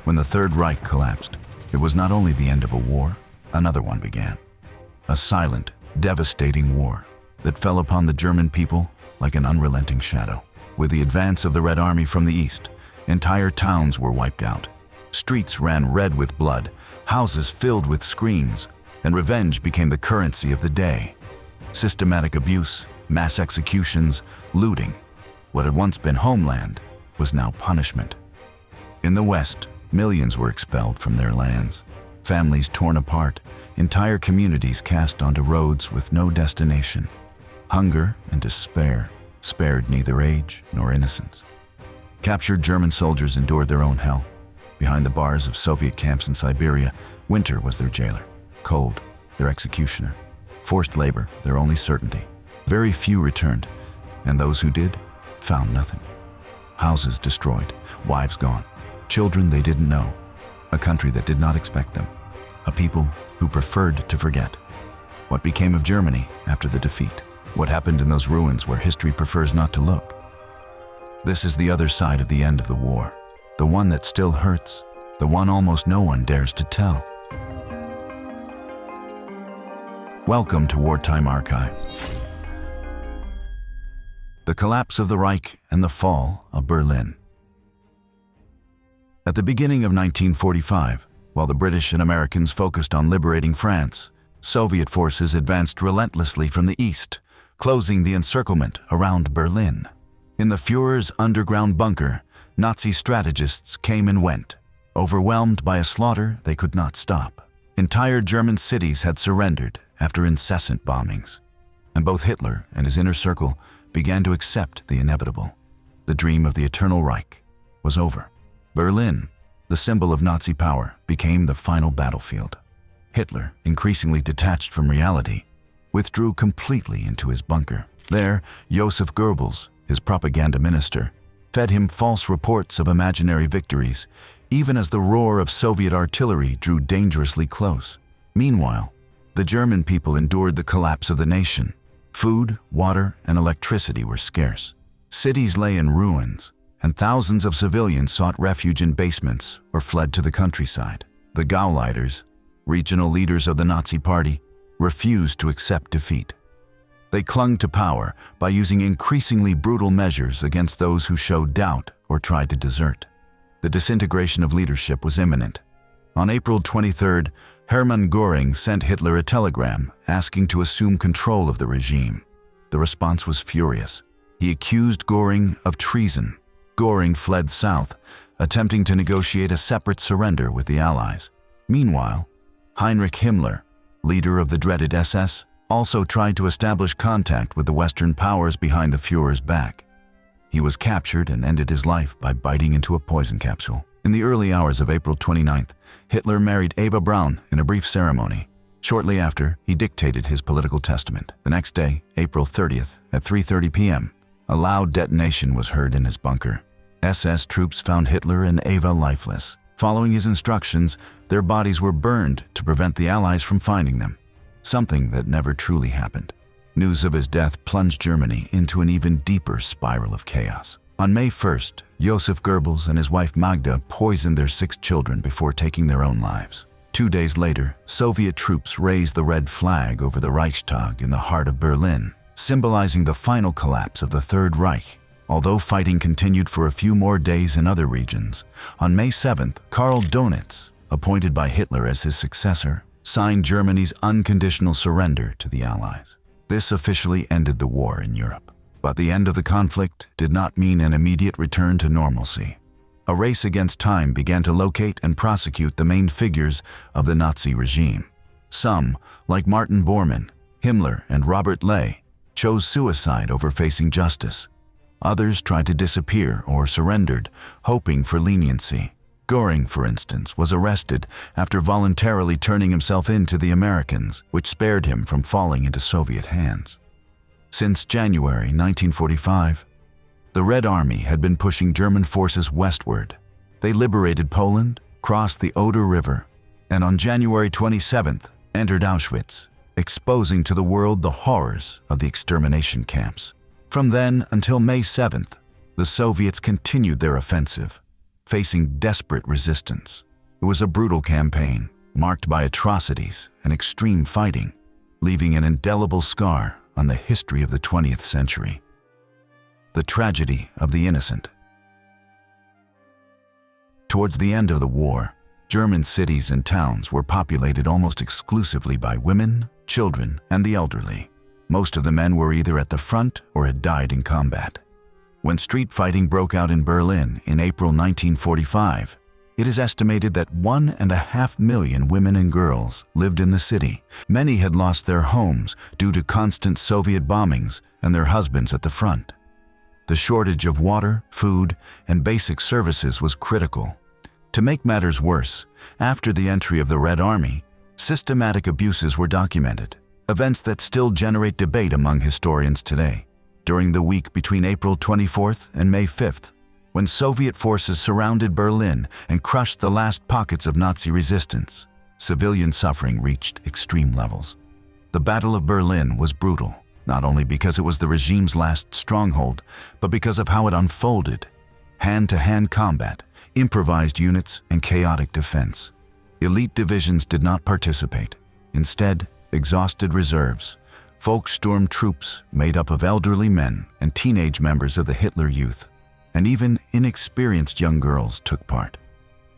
When the Third Reich collapsed, it was not only the end of a war, another one began. A silent, devastating war that fell upon the German people like an unrelenting shadow. With the advance of the Red Army from the east, entire towns were wiped out. Streets ran red with blood, houses filled with screams, and revenge became the currency of the day. Systematic abuse, mass executions, looting. What had once been homeland was now punishment. In the West, millions were expelled from their lands, families torn apart, entire communities cast onto roads with no destination. Hunger and despair spared neither age nor innocence. Captured German soldiers endured their own hell. Behind the bars of Soviet camps in Siberia, winter was their jailer, cold, their executioner, forced labor, their only certainty. Very few returned, and those who did found nothing. Houses destroyed, wives gone, children they didn't know, a country that did not expect them, a people who preferred to forget. What became of Germany after the defeat? What happened in those ruins where history prefers not to look? This is the other side of the end of the war, the one that still hurts, the one almost no one dares to tell. Welcome to Wartime Archive. The collapse of the Reich and the fall of Berlin. At the beginning of 1945, while the British and Americans focused on liberating France, Soviet forces advanced relentlessly from the east, closing the encirclement around Berlin. In the Führer's underground bunker, Nazi strategists came and went, overwhelmed by a slaughter they could not stop. Entire German cities had surrendered after incessant bombings, and both Hitler and his inner circle began to accept the inevitable. The dream of the Eternal Reich was over. Berlin, the symbol of Nazi power, became the final battlefield. Hitler, increasingly detached from reality, withdrew completely into his bunker. There, Joseph Goebbels, his propaganda minister, fed him false reports of imaginary victories, even as the roar of Soviet artillery drew dangerously close. Meanwhile, the German people endured the collapse of the nation. Food, water, and electricity were scarce. Cities lay in ruins, and thousands of civilians sought refuge in basements or fled to the countryside. The Gauleiters, regional leaders of the Nazi Party, refused to accept defeat. They clung to power by using increasingly brutal measures against those who showed doubt or tried to desert. The disintegration of leadership was imminent. On April 23rd, Hermann Göring sent Hitler a telegram asking to assume control of the regime. The response was furious. He accused Göring of treason. Göring fled south, attempting to negotiate a separate surrender with the Allies. Meanwhile, Heinrich Himmler, leader of the dreaded SS, also tried to establish contact with the Western powers behind the Führer's back. He was captured and ended his life by biting into a poison capsule. In the early hours of April 29th, Hitler married Eva Braun in a brief ceremony. Shortly after, he dictated his political testament. The next day, April 30th, at 3:30 p.m., a loud detonation was heard in his bunker. SS troops found Hitler and Eva lifeless. Following his instructions, their bodies were burned to prevent the Allies from finding them, something that never truly happened. News of his death plunged Germany into an even deeper spiral of chaos. On May 1st, Joseph Goebbels and his wife Magda poisoned their 6 children before taking their own lives. 2 days later, Soviet troops raised the red flag over the Reichstag in the heart of Berlin, symbolizing the final collapse of the Third Reich. Although fighting continued for a few more days in other regions, on May 7th, Karl Donitz, appointed by Hitler as his successor, signed Germany's unconditional surrender to the Allies. This officially ended the war in Europe. But the end of the conflict did not mean an immediate return to normalcy. A race against time began to locate and prosecute the main figures of the Nazi regime. Some, like Martin Bormann, Himmler, and Robert Ley, chose suicide over facing justice. Others tried to disappear or surrendered, hoping for leniency. Göring, for instance, was arrested after voluntarily turning himself in to the Americans, which spared him from falling into Soviet hands. Since January 1945, the Red Army had been pushing German forces westward. They liberated Poland, crossed the Oder River, and on January 27th entered Auschwitz, exposing to the world the horrors of the extermination camps. From then until May 7th, the Soviets continued their offensive. facing desperate resistance. It was a brutal campaign, marked by atrocities and extreme fighting, leaving an indelible scar on the history of the 20th century. The tragedy of the innocent. Towards the end of the war, German cities and towns were populated almost exclusively by women, children, and the elderly. Most of the men were either at the front or had died in combat. When street fighting broke out in Berlin in April 1945, it is estimated that 1.5 million women and girls lived in the city. Many had lost their homes due to constant Soviet bombings and their husbands at the front. The shortage of water, food, and basic services was critical. To make matters worse, after the entry of the Red Army, systematic abuses were documented, events that still generate debate among historians today. During the week between April 24th and May 5th, when Soviet forces surrounded Berlin and crushed the last pockets of Nazi resistance, civilian suffering reached extreme levels. The Battle of Berlin was brutal, not only because it was the regime's last stronghold, but because of how it unfolded. Hand-to-hand combat, improvised units, and chaotic defense. Elite divisions did not participate. Instead, exhausted reserves, Volkssturm troops made up of elderly men and teenage members of the Hitler Youth, and even inexperienced young girls took part.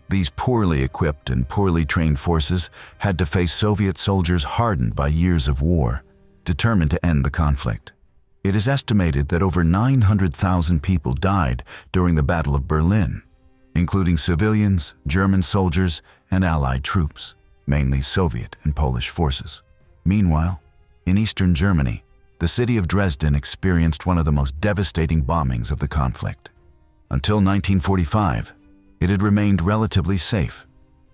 These poorly equipped and poorly trained forces had to face Soviet soldiers hardened by years of war, determined to end the conflict. It is estimated that over 900,000 people died during the Battle of Berlin, including civilians, German soldiers, and Allied troops, mainly Soviet and Polish forces. Meanwhile, in eastern Germany, the city of Dresden experienced one of the most devastating bombings of the conflict. Until 1945, it had remained relatively safe,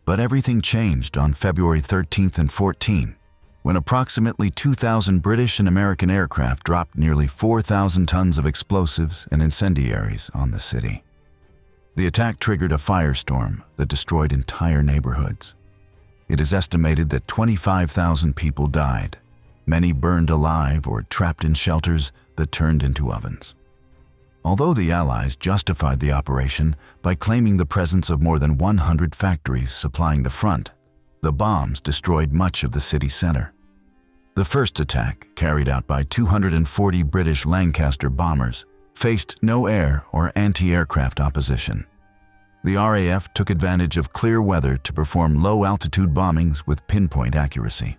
but everything changed on February 13th and 14, when approximately 2,000 British and American aircraft dropped nearly 4,000 tons of explosives and incendiaries on the city. The attack triggered a firestorm that destroyed entire neighborhoods. It is estimated that 25,000 people died, many burned alive or trapped in shelters that turned into ovens. Although the Allies justified the operation by claiming the presence of more than 100 factories supplying the front, the bombs destroyed much of the city center. The first attack, carried out by 240 British Lancaster bombers, faced no air or anti-aircraft opposition. The RAF took advantage of clear weather to perform low-altitude bombings with pinpoint accuracy.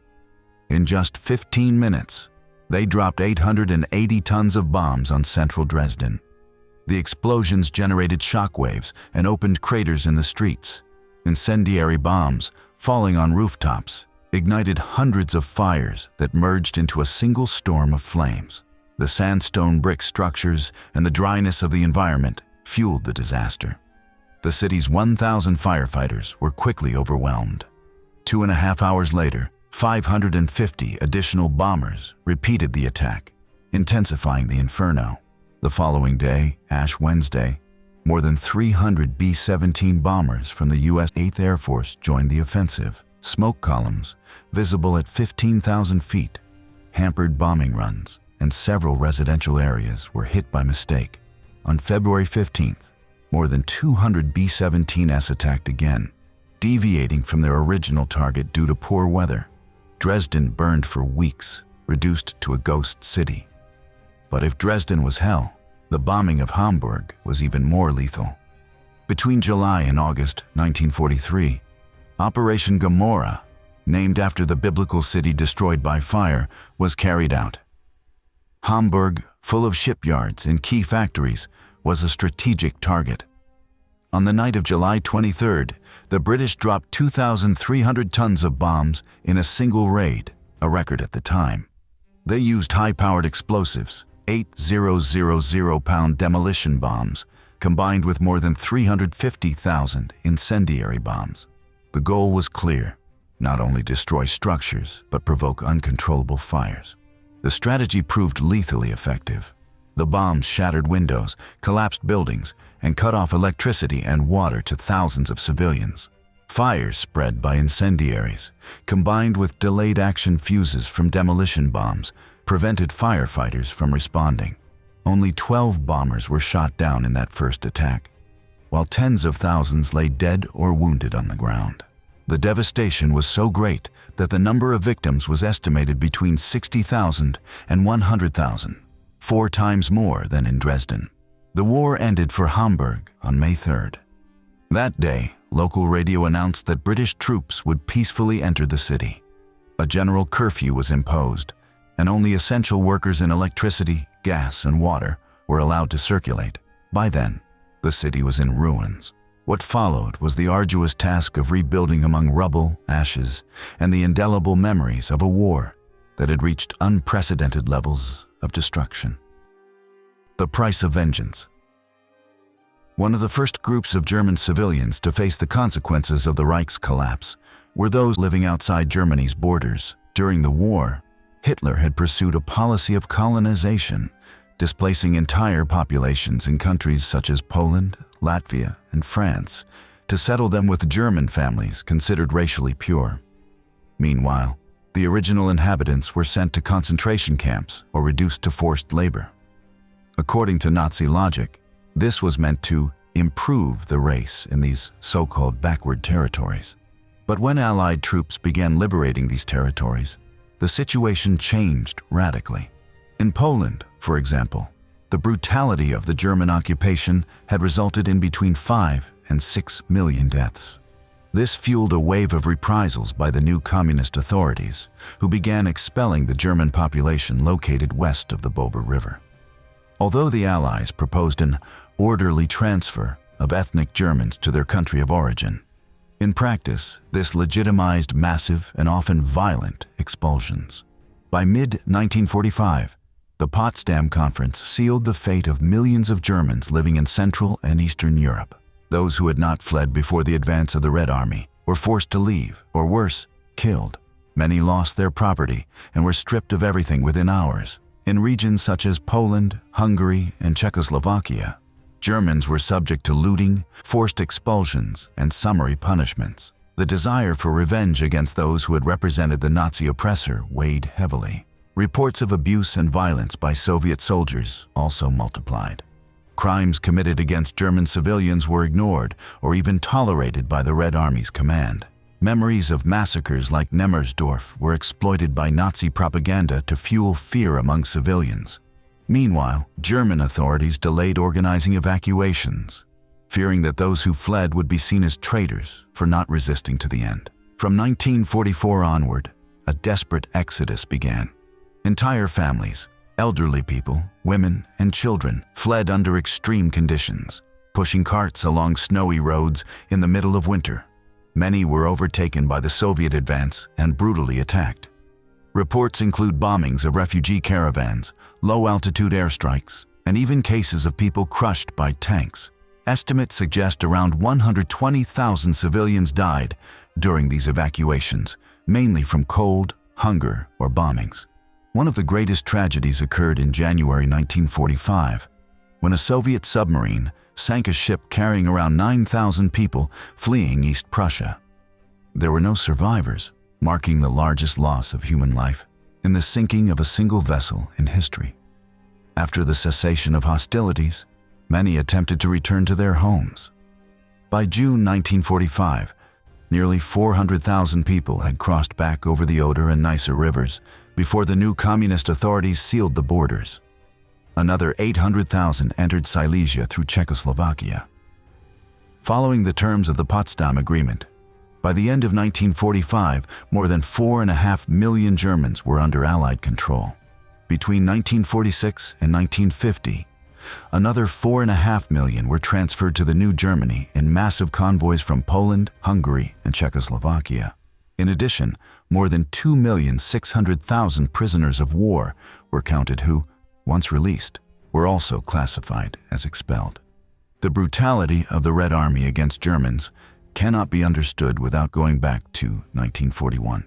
In just 15 minutes, they dropped 880 tons of bombs on central Dresden. The explosions generated shockwaves and opened craters in the streets. Incendiary bombs, falling on rooftops, ignited hundreds of fires that merged into a single storm of flames. The sandstone brick structures and the dryness of the environment fueled the disaster. The city's 1,000 firefighters were quickly overwhelmed. 2.5 hours later, 550 additional bombers repeated the attack, intensifying the inferno. The following day, Ash Wednesday, more than 300 B-17 bombers from the U.S. 8th Air Force joined the offensive. Smoke columns, visible at 15,000 feet, hampered bombing runs, and several residential areas were hit by mistake. On February 15th, more than 200 B-17s attacked again, deviating from their original target due to poor weather. Dresden burned for weeks, reduced to a ghost city. But if Dresden was hell, the bombing of Hamburg was even more lethal. Between July and August 1943, Operation Gomorrah, named after the biblical city destroyed by fire, was carried out. Hamburg, full of shipyards and key factories, was a strategic target. On the night of July 23rd, the British dropped 2,300 tons of bombs in a single raid, a record at the time. They used high-powered explosives, 8,000-pound demolition bombs, combined with more than 350,000 incendiary bombs. The goal was clear: not only destroy structures, but provoke uncontrollable fires. The strategy proved lethally effective. The bombs shattered windows, collapsed buildings, and cut off electricity and water to thousands of civilians. Fires spread by incendiaries, combined with delayed action fuses from demolition bombs, prevented firefighters from responding. Only 12 bombers were shot down in that first attack. while tens of thousands lay dead or wounded on the ground. The devastation was so great that the number of victims was estimated between 60,000 and 100,000, 4 times more than in Dresden. The war ended for Hamburg on May 3rd. That day, local radio announced that British troops would peacefully enter the city. A general curfew was imposed, and only essential workers in electricity, gas, and water were allowed to circulate. By then, the city was in ruins. What followed was the arduous task of rebuilding among rubble, ashes, and the indelible memories of a war that had reached unprecedented levels of destruction. The price of vengeance. One of the first groups of German civilians to face the consequences of the Reich's collapse were those living outside Germany's borders. During the war, Hitler had pursued a policy of colonization, displacing entire populations in countries such as Poland, Latvia, and France to settle them with German families considered racially pure. Meanwhile, the original inhabitants were sent to concentration camps or reduced to forced labor. According to Nazi logic, this was meant to improve the race in these so-called backward territories. But when Allied troops began liberating these territories, the situation changed radically. In Poland, for example, the brutality of the German occupation had resulted in between 5 and 6 million deaths. This fueled a wave of reprisals by the new communist authorities, who began expelling the German population located west of the Bober River. Although the Allies proposed an orderly transfer of ethnic Germans to their country of origin, in practice, this legitimized massive and often violent expulsions. By mid-1945, the Potsdam Conference sealed the fate of millions of Germans living in Central and Eastern Europe. Those who had not fled before the advance of the Red Army were forced to leave, or worse, killed. Many lost their property and were stripped of everything within hours. In regions such as Poland, Hungary, and Czechoslovakia, Germans were subject to looting, forced expulsions, and summary punishments. The desire for revenge against those who had represented the Nazi oppressor weighed heavily. Reports of abuse and violence by Soviet soldiers also multiplied. Crimes committed against German civilians were ignored or even tolerated by the Red Army's command. Memories of massacres like Nemmersdorf were exploited by Nazi propaganda to fuel fear among civilians. Meanwhile, German authorities delayed organizing evacuations, fearing that those who fled would be seen as traitors for not resisting to the end. From 1944 onward, a desperate exodus began. Entire families, elderly people, women, and children fled under extreme conditions, pushing carts along snowy roads in the middle of winter. Many were overtaken by the Soviet advance and brutally attacked. Reports include bombings of refugee caravans, low-altitude airstrikes, and even cases of people crushed by tanks. Estimates suggest around 120,000 civilians died during these evacuations, mainly from cold, hunger, or bombings. One of the greatest tragedies occurred in January 1945, when a Soviet submarine sank a ship carrying around 9,000 people fleeing East Prussia. There were no survivors, marking the largest loss of human life in the sinking of a single vessel in history. After the cessation of hostilities, many attempted to return to their homes. By June 1945, nearly 400,000 people had crossed back over the Oder and Neisse rivers before the new communist authorities sealed the borders. Another 800,000 entered Silesia through Czechoslovakia. Following the terms of the Potsdam Agreement, by the end of 1945, more than 4.5 million Germans were under Allied control. Between 1946 and 1950, another 4.5 million were transferred to the new Germany in massive convoys from Poland, Hungary, and Czechoslovakia. In addition, more than 2,600,000 prisoners of war were counted who, once released, were also classified as expelled. The brutality of the Red Army against Germans cannot be understood without going back to 1941.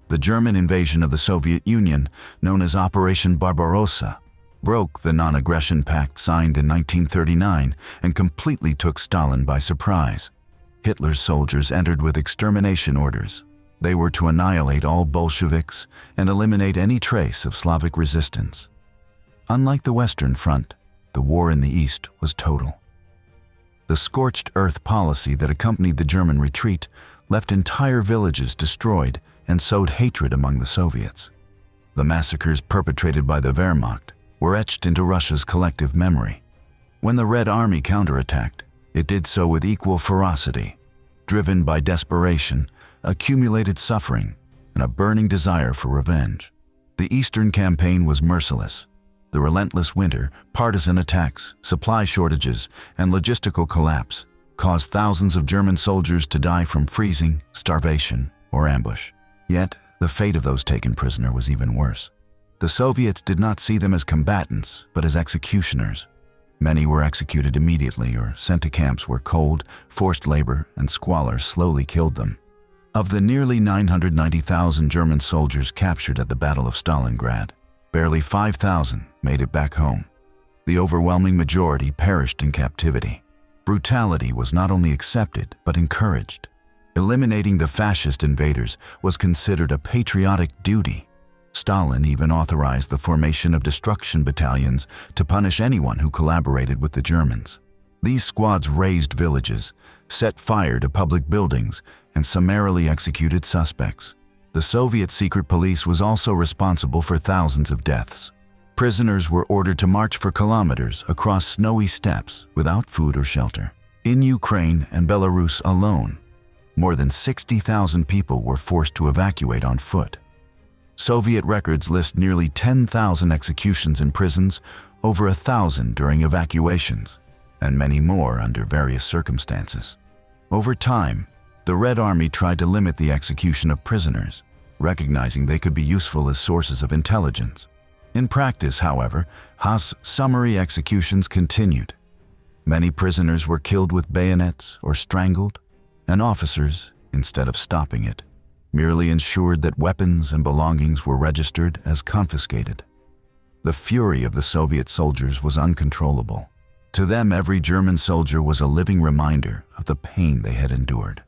The German invasion of the Soviet Union, known as Operation Barbarossa, broke the non-aggression pact signed in 1939 and completely took Stalin by surprise. Hitler's soldiers entered with extermination orders. They were to annihilate all Bolsheviks and eliminate any trace of Slavic resistance. Unlike the Western Front, the war in the East was total. The The scorched earth policy that accompanied the German retreat left entire villages destroyed and sowed hatred among the Soviets. The massacres perpetrated by the Wehrmacht were etched into Russia's collective memory. When the Red Army counterattacked, it did so with equal ferocity, driven by desperation, accumulated suffering, and a burning desire for revenge. The Eastern Campaign was merciless. The relentless winter, partisan attacks, supply shortages, and logistical collapse caused thousands of German soldiers to die from freezing, starvation, or ambush. Yet, the fate of those taken prisoner was even worse. The Soviets did not see them as combatants, but as executioners. Many were executed immediately or sent to camps where cold, forced labor, and squalor slowly killed them. Of the nearly 990,000 German soldiers captured at the Battle of Stalingrad, barely 5,000 made it back home. The overwhelming majority perished in captivity. Brutality was not only accepted, but encouraged. Eliminating the fascist invaders was considered a patriotic duty. Stalin even authorized the formation of destruction battalions to punish anyone who collaborated with the Germans. These squads razed villages, set fire to public buildings, and summarily executed suspects. The Soviet secret police was also responsible for thousands of deaths. Prisoners were ordered to march for kilometers across snowy steppes without food or shelter. In Ukraine and Belarus alone, more than 60,000 people were forced to evacuate on foot. Soviet records list nearly 10,000 executions in prisons, over 1,000 during evacuations, and many more under various circumstances. Over time, the Red Army tried to limit the execution of prisoners, recognizing they could be useful as sources of intelligence. In practice, however, Haas's summary executions continued. Many prisoners were killed with bayonets or strangled, and officers, instead of stopping it, merely ensured that weapons and belongings were registered as confiscated. The fury of the Soviet soldiers was uncontrollable. To them, every German soldier was a living reminder of the pain they had endured.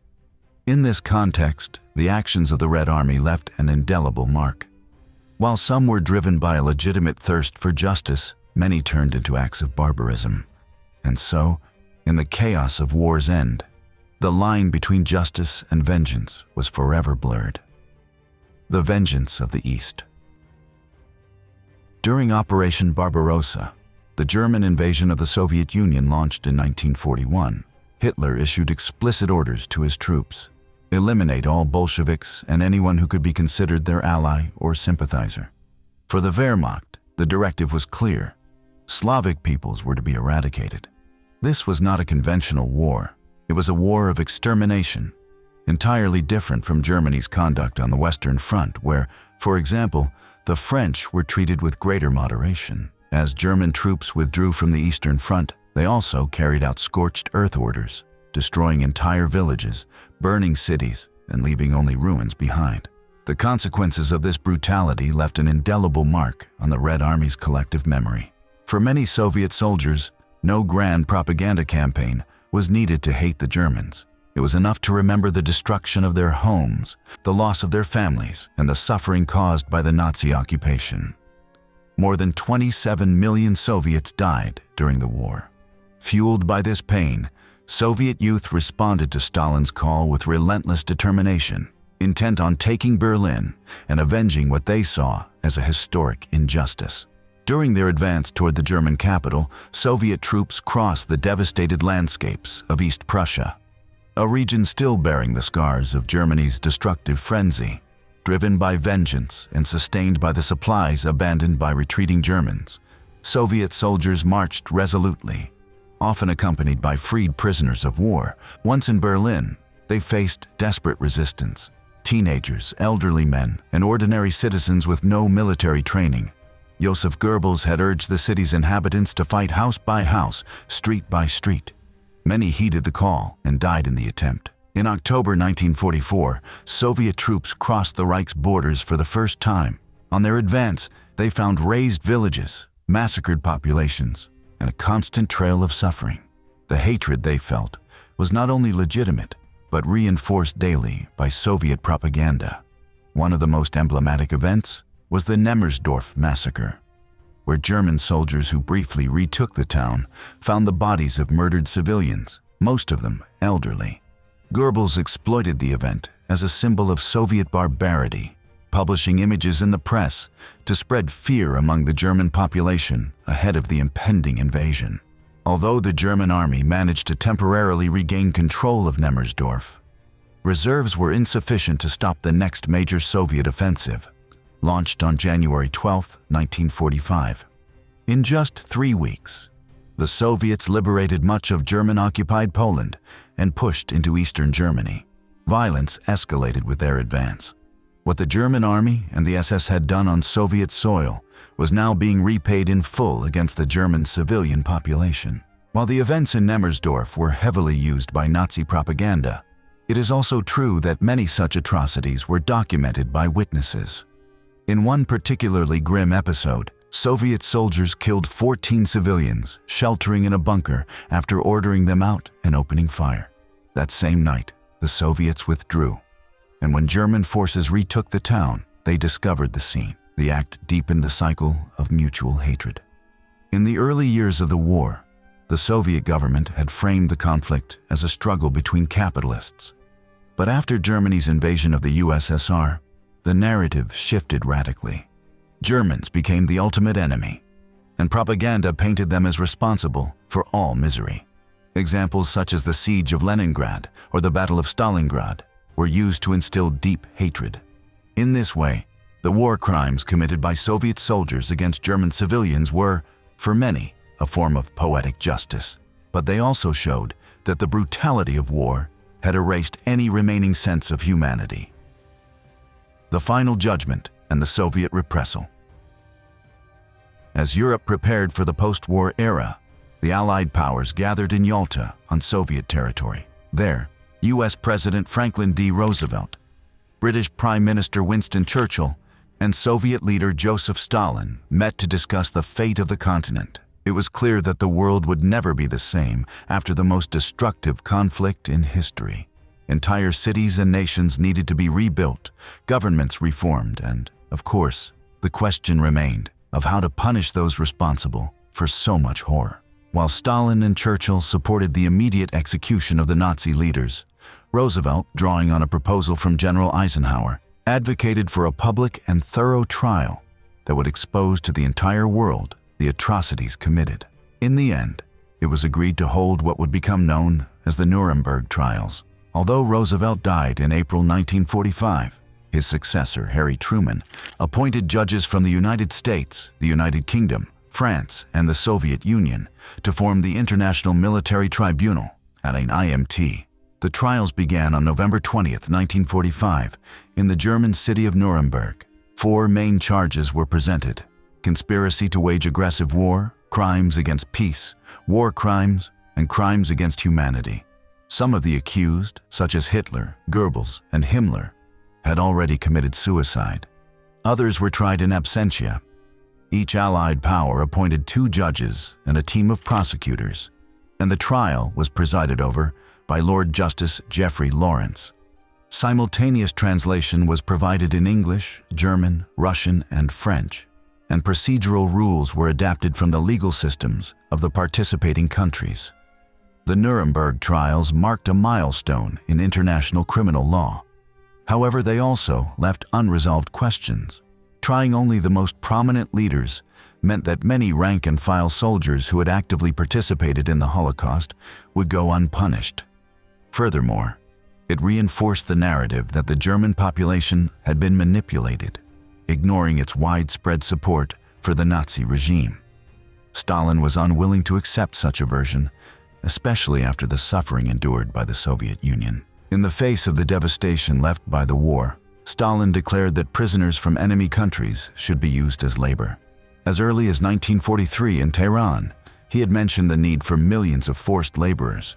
In this context, the actions of the Red Army left an indelible mark. While some were driven by a legitimate thirst for justice, many turned into acts of barbarism. And so, in the chaos of war's end, the line between justice and vengeance was forever blurred. The vengeance of the East. During Operation Barbarossa, the German invasion of the Soviet Union launched in 1941, Hitler issued explicit orders to his troops: eliminate all Bolsheviks and anyone who could be considered their ally or sympathizer. For the Wehrmacht, the directive was clear: Slavic peoples were to be eradicated. This was not a conventional war. It was a war of extermination, entirely different from Germany's conduct on the Western Front, where, for example, the French were treated with greater moderation. As German troops withdrew from the Eastern Front, they also carried out scorched earth orders, destroying entire villages, burning cities, and leaving only ruins behind. The consequences of this brutality left an indelible mark on the Red Army's collective memory. For many Soviet soldiers, no grand propaganda campaign was needed to hate the Germans. It was enough to remember the destruction of their homes, the loss of their families, and the suffering caused by the Nazi occupation. More than 27 million Soviets died during the war. Fueled by this pain, Soviet youth responded to Stalin's call with relentless determination, intent on taking Berlin and avenging what they saw as a historic injustice. During their advance toward the German capital, Soviet troops crossed the devastated landscapes of East Prussia, a region still bearing the scars of Germany's destructive frenzy. Driven by vengeance and sustained by the supplies abandoned by retreating Germans, Soviet soldiers marched resolutely, often accompanied by freed prisoners of war. Once in Berlin, they faced desperate resistance: teenagers, elderly men, and ordinary citizens with no military training. Joseph Goebbels had urged the city's inhabitants to fight house by house, street by street. Many heeded the call and died in the attempt. In October 1944, Soviet troops crossed the Reich's borders for the first time. On their advance, they found razed villages, massacred populations, and a constant trail of suffering. The hatred they felt was not only legitimate, but reinforced daily by Soviet propaganda. One of the most emblematic events was the Nemmersdorf massacre, where German soldiers who briefly retook the town found the bodies of murdered civilians, most of them elderly. Goebbels exploited the event as a symbol of Soviet barbarity, publishing images in the press to spread fear among the German population ahead of the impending invasion. Although the German army managed to temporarily regain control of Nemmersdorf, reserves were insufficient to stop the next major Soviet offensive, launched on January 12, 1945. In just 3 weeks, the Soviets liberated much of German-occupied Poland and pushed into eastern Germany. Violence escalated with their advance. What the German army and the SS had done on Soviet soil was now being repaid in full against the German civilian population. While the events in Nemmersdorf were heavily used by Nazi propaganda, it is also true that many such atrocities were documented by witnesses. In one particularly grim episode, Soviet soldiers killed 14 civilians sheltering in a bunker after ordering them out and opening fire. That same night, the Soviets withdrew, and when German forces retook the town, they discovered the scene. The act deepened the cycle of mutual hatred. In the early years of the war, the Soviet government had framed the conflict as a struggle between capitalists. But after Germany's invasion of the USSR, the narrative shifted radically. Germans became the ultimate enemy, and propaganda painted them as responsible for all misery. Examples such as the Siege of Leningrad or the Battle of Stalingrad were used to instill deep hatred. In this way, the war crimes committed by Soviet soldiers against German civilians were, for many, a form of poetic justice. But they also showed that the brutality of war had erased any remaining sense of humanity. The final judgment and the Soviet reprisal. As Europe prepared for the post-war era, the Allied powers gathered in Yalta on Soviet territory. There, U.S. President Franklin D. Roosevelt, British Prime Minister Winston Churchill, and Soviet leader Joseph Stalin met to discuss the fate of the continent. It was clear that the world would never be the same after the most destructive conflict in history. Entire cities and nations needed to be rebuilt, governments reformed, and, of course, the question remained of how to punish those responsible for so much horror. While Stalin and Churchill supported the immediate execution of the Nazi leaders, Roosevelt, drawing on a proposal from General Eisenhower, advocated for a public and thorough trial that would expose to the entire world the atrocities committed. In the end, it was agreed to hold what would become known as the Nuremberg trials. Although Roosevelt died in April 1945, his successor, Harry Truman, appointed judges from the United States, the United Kingdom, France, and the Soviet Union to form the International Military Tribunal, at an IMT. The trials began on November 20, 1945, in the German city of Nuremberg. 4 main charges were presented: conspiracy to wage aggressive war, crimes against peace, war crimes, and crimes against humanity. Some of the accused, such as Hitler, Goebbels, and Himmler, had already committed suicide. Others were tried in absentia. Each Allied power appointed 2 judges and a team of prosecutors, and the trial was presided over by Lord Justice Geoffrey Lawrence. Simultaneous translation was provided in English, German, Russian, and French, and procedural rules were adapted from the legal systems of the participating countries. The Nuremberg trials marked a milestone in international criminal law. However, they also left unresolved questions. Trying only the most prominent leaders meant that many rank-and-file soldiers who had actively participated in the Holocaust would go unpunished. Furthermore, it reinforced the narrative that the German population had been manipulated, ignoring its widespread support for the Nazi regime. Stalin was unwilling to accept such a version, especially after the suffering endured by the Soviet Union. In the face of the devastation left by the war, Stalin declared that prisoners from enemy countries should be used as labor. As early as 1943 in Tehran, he had mentioned the need for millions of forced laborers.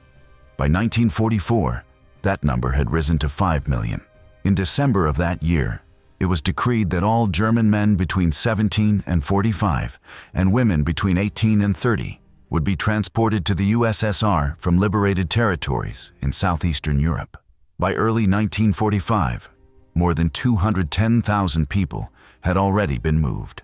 By 1944, that number had risen to 5 million. In December of that year, it was decreed that all German men between 17 and 45 and women between 18 and 30 would be transported to the USSR from liberated territories in southeastern Europe. By early 1945, more than 210,000 people had already been moved.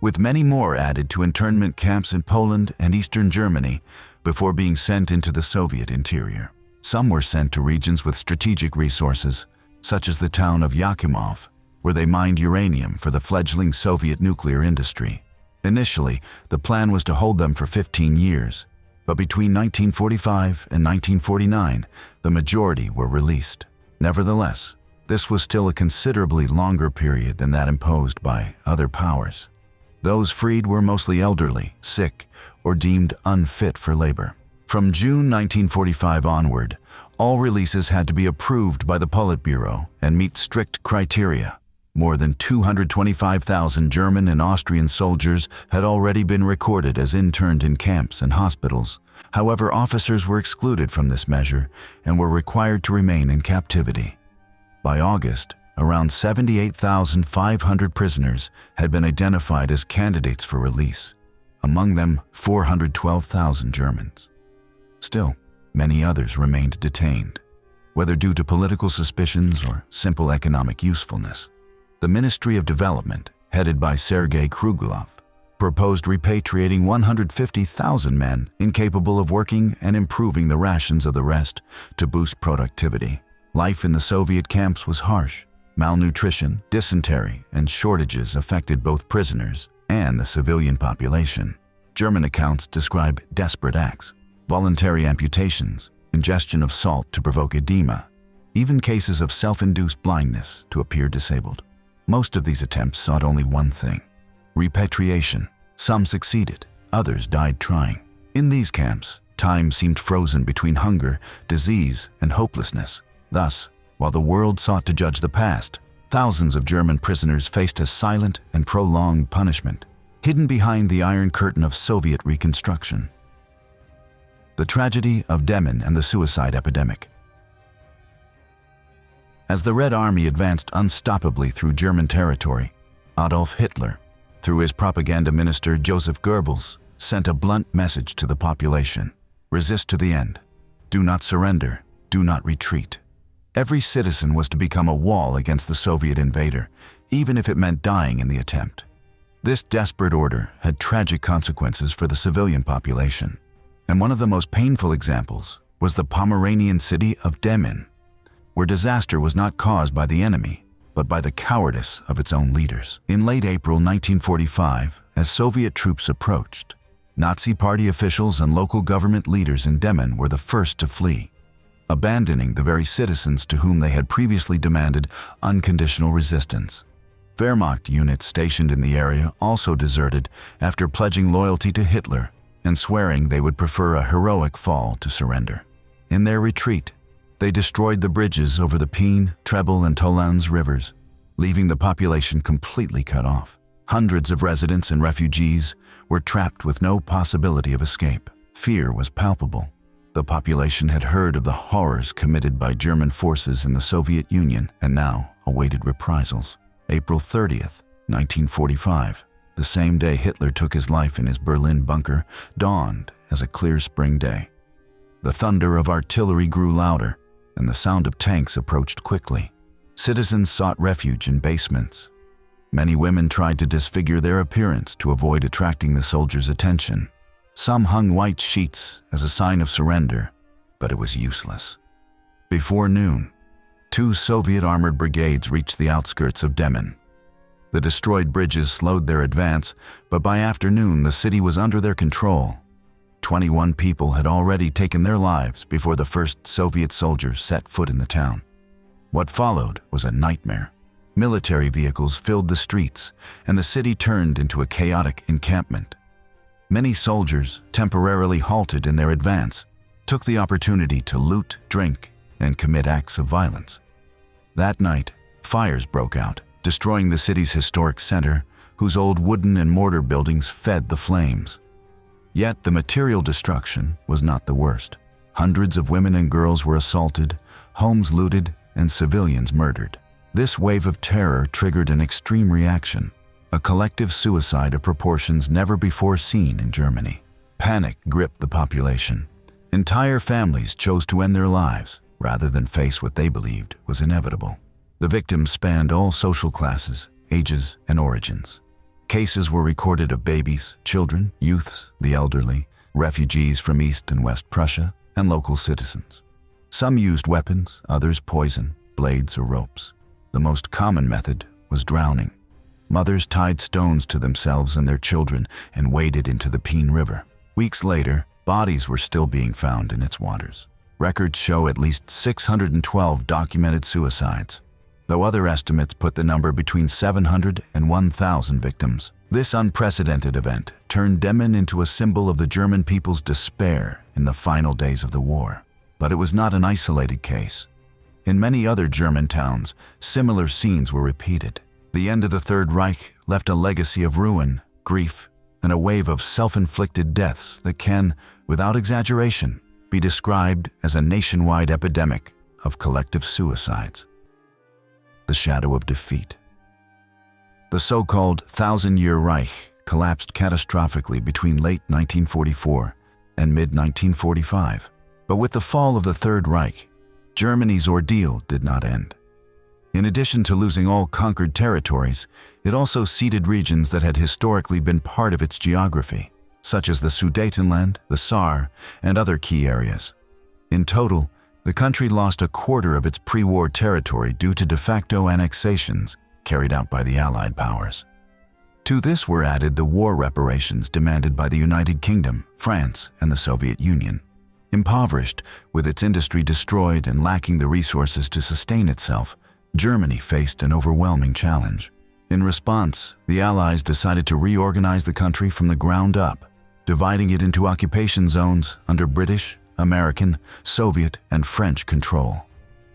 With many more added to internment camps in Poland and Eastern Germany, before being sent into the Soviet interior. Some were sent to regions with strategic resources, such as the town of Yakimov, where they mined uranium for the fledgling Soviet nuclear industry. Initially, the plan was to hold them for 15 years, but between 1945 and 1949, the majority were released. Nevertheless, this was still a considerably longer period than that imposed by other powers. Those freed were mostly elderly, sick, or deemed unfit for labor. From June 1945 onward, all releases had to be approved by the Politburo and meet strict criteria. More than 225,000 German and Austrian soldiers had already been recorded as interned in camps and hospitals. However, officers were excluded from this measure and were required to remain in captivity. By August, around 78,500 prisoners had been identified as candidates for release, among them 412,000 Germans. Still, many others remained detained, whether due to political suspicions or simple economic usefulness. The Ministry of Development, headed by Sergei Krugulov, proposed repatriating 150,000 men incapable of working and improving the rations of the rest to boost productivity. Life in the Soviet camps was harsh. Malnutrition, dysentery, and shortages affected both prisoners and the civilian population. German accounts describe desperate acts, voluntary amputations, ingestion of salt to provoke edema, even cases of self-induced blindness to appear disabled. Most of these attempts sought only one thing: repatriation. Some succeeded, others died trying. In these camps, time seemed frozen between hunger, disease, and hopelessness. Thus, while the world sought to judge the past, thousands of German prisoners faced a silent and prolonged punishment, hidden behind the Iron Curtain of Soviet reconstruction. The tragedy of Demmin and the suicide epidemic. As the Red Army advanced unstoppably through German territory, Adolf Hitler, through his propaganda minister Joseph Goebbels, sent a blunt message to the population: resist to the end. Do not surrender. Do not retreat. Every citizen was to become a wall against the Soviet invader, even if it meant dying in the attempt. This desperate order had tragic consequences for the civilian population, and one of the most painful examples was the Pomeranian city of Demmin, where disaster was not caused by the enemy, but by the cowardice of its own leaders. In late April 1945, as Soviet troops approached, Nazi Party officials and local government leaders in Demmin were the first to flee, abandoning the very citizens to whom they had previously demanded unconditional resistance. Wehrmacht units stationed in the area also deserted after pledging loyalty to Hitler and swearing they would prefer a heroic fall to surrender. In their retreat, they destroyed the bridges over the Peene, Trebel, and Tolens rivers, leaving the population completely cut off. Hundreds of residents and refugees were trapped with no possibility of escape. Fear was palpable. The population had heard of the horrors committed by German forces in the Soviet Union and now awaited reprisals. April 30th, 1945, the same day Hitler took his life in his Berlin bunker, dawned as a clear spring day. The thunder of artillery grew louder, and the sound of tanks approached quickly. Citizens sought refuge in basements. Many women tried to disfigure their appearance to avoid attracting the soldiers' attention. Some hung white sheets as a sign of surrender, but it was useless. Before noon, 2 Soviet armored brigades reached the outskirts of Demmin. The destroyed bridges slowed their advance, but by afternoon the city was under their control. 21 people had already taken their lives before the first Soviet soldiers set foot in the town. What followed was a nightmare. Military vehicles filled the streets, and the city turned into a chaotic encampment. Many soldiers, temporarily halted in their advance, took the opportunity to loot, drink, and commit acts of violence. That night, fires broke out, destroying the city's historic center, whose old wooden and mortar buildings fed the flames. Yet the material destruction was not the worst. Hundreds of women and girls were assaulted, homes looted, and civilians murdered. This wave of terror triggered an extreme reaction, a collective suicide of proportions never before seen in Germany. Panic gripped the population. Entire families chose to end their lives rather than face what they believed was inevitable. The victims spanned all social classes, ages, and origins. Cases were recorded of babies, children, youths, the elderly, refugees from East and West Prussia, and local citizens. Some used weapons, others poison, blades, or ropes. The most common method was drowning. Mothers tied stones to themselves and their children and waded into the Peene River. Weeks later, bodies were still being found in its waters. Records show at least 612 documented suicides, though other estimates put the number between 700 and 1,000 victims. This unprecedented event turned Demmin into a symbol of the German people's despair in the final days of the war. But it was not an isolated case. In many other German towns, similar scenes were repeated. The end of the Third Reich left a legacy of ruin, grief, and a wave of self-inflicted deaths that can, without exaggeration, be described as a nationwide epidemic of collective suicides. The shadow of defeat. The so-called Thousand-Year Reich collapsed catastrophically between late 1944 and mid-1945. But with the fall of the Third Reich, Germany's ordeal did not end. In addition to losing all conquered territories, it also ceded regions that had historically been part of its geography, such as the Sudetenland, the Saar, and other key areas. In total, the country lost a quarter of its pre-war territory due to de facto annexations carried out by the Allied powers. To this were added the war reparations demanded by the United Kingdom, France, and the Soviet Union. Impoverished, with its industry destroyed and lacking the resources to sustain itself, Germany faced an overwhelming challenge. In response, the Allies decided to reorganize the country from the ground up, dividing it into occupation zones under British, American, Soviet, and French control.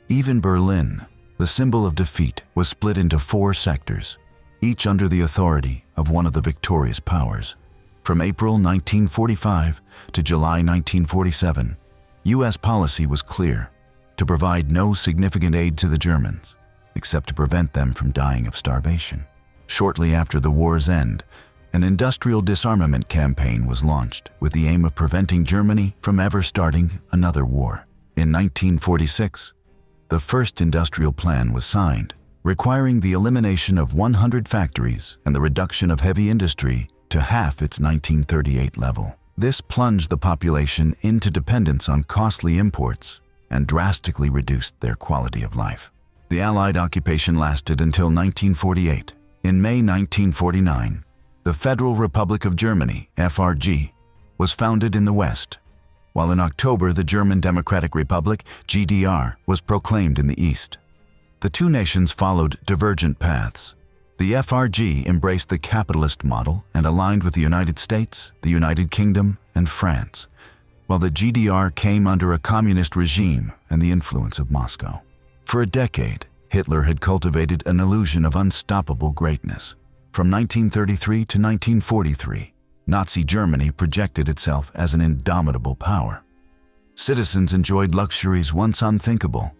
Even Berlin, the symbol of defeat, was split into 4 sectors, each under the authority of one of the victorious powers. From April 1945 to July 1947, U.S. policy was clear: to provide no significant aid to the Germans, except to prevent them from dying of starvation. Shortly after the war's end, an industrial disarmament campaign was launched with the aim of preventing Germany from ever starting another war. In 1946, the first industrial plan was signed, requiring the elimination of 100 factories and the reduction of heavy industry to half its 1938 level. This plunged the population into dependence on costly imports and drastically reduced their quality of life. The Allied occupation lasted until 1948. In May 1949, the Federal Republic of Germany, FRG, was founded in the West, while in October the German Democratic Republic, GDR, was proclaimed in the East. The two nations followed divergent paths. The FRG embraced the capitalist model and aligned with the United States, the United Kingdom, and France, while the GDR came under a communist regime and the influence of Moscow. For a decade, Hitler had cultivated an illusion of unstoppable greatness. From 1933 to 1943, Nazi Germany projected itself as an indomitable power. Citizens enjoyed luxuries once unthinkable,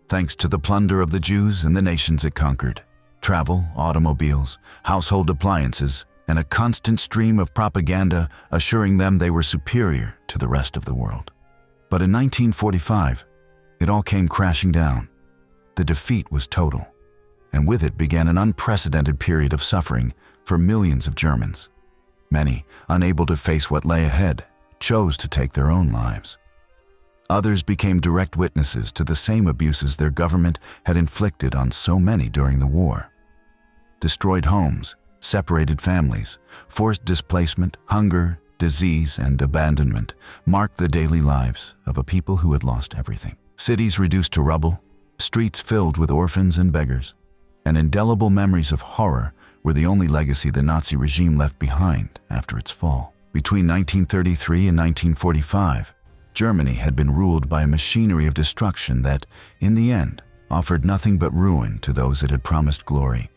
thanks to the plunder of the Jews and the nations it conquered: travel, automobiles, household appliances, and a constant stream of propaganda assuring them they were superior to the rest of the world. But in 1945, it all came crashing down. The defeat was total, and with it began an unprecedented period of suffering for millions of Germans. Many, unable to face what lay ahead, chose to take their own lives. Others became direct witnesses to the same abuses their government had inflicted on so many during the war. Destroyed homes, separated families, forced displacement, hunger, disease, and abandonment marked the daily lives of a people who had lost everything. Cities reduced to rubble, streets filled with orphans and beggars, and indelible memories of horror were the only legacy the Nazi regime left behind after its fall. Between 1933 and 1945, Germany had been ruled by a machinery of destruction that, in the end, offered nothing but ruin to those it had promised glory.